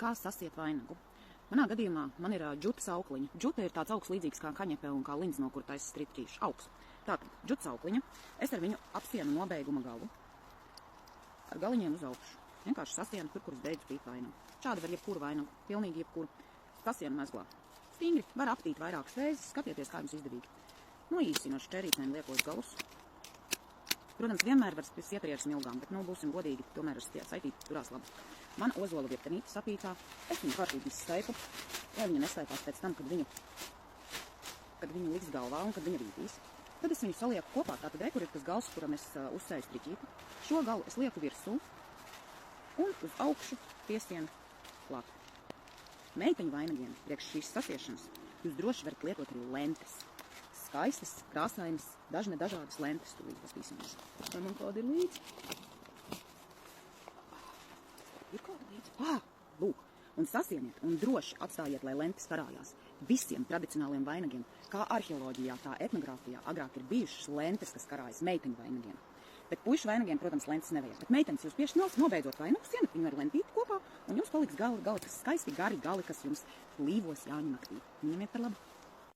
Kā sasiet vainagu? Manā gadījumā man ir džutas aukliņa. Džuta ir tāds augs līdzīgs kā kaņepē un kā lins, no kur taisa striptīšu augs. Tātad, džutas aukliņa. Es ar viņu apsienu nobeiguma galu. Ar galiņiem uz augšu. Vienkārši sasienu tur, kur es beidzu pīt vainagu. Šādi var jebkuru vainagu, pilnīgi jebkuru. Sasienu mezglā. Stingri, var aptīt vairākas reizes, skatieties, kā jums izdevīgi. Noīsinu ar šķērītnēm liekos galus. Protams, vienmēr var siet arī ar smilgām, bet, būsim godīgi, tomēr ar saitīti turās labi. Man ozola vietnīte sapīcā, es viņu kārtīgi izstaipu, lai viņa nestaipās pēc tam, kad viņu liks galvā un kad viņa rītīs. Tad es viņu salieku kopā, tātad kur ir tas gals, kuram es uzsēju striķīti. Šo galu es lieku virsū un uz augšu piestienu klāt. Meiteņu vainagiem, priekš šīs sasiešanas, jūs droši varat lietot arī lentes. Skaistas, krāsainas, dažādas lentes, tūlīt pastīsimies. Vai man kāda ir līdzi? Ir kāda līdzi? Lūk, un sasieniet, un droši atstājiet, lai lentes karājās. Visiem tradicionāliem vainagiem, kā arheoloģijā, tā etnogrāfijā, agrāk ir bijušas lentes, kas karājas meiteņu vainagiem. Bet puišu vainagiem, protams, lentes nevajag. Bet meitenes jūs pieši nobeidzot vainagu, sienet viņu ar lentīti kopā, un jums paliks gali, kas skaisti gari gali, kas jums līvos Jāņu naktī. Ņemiet par labu.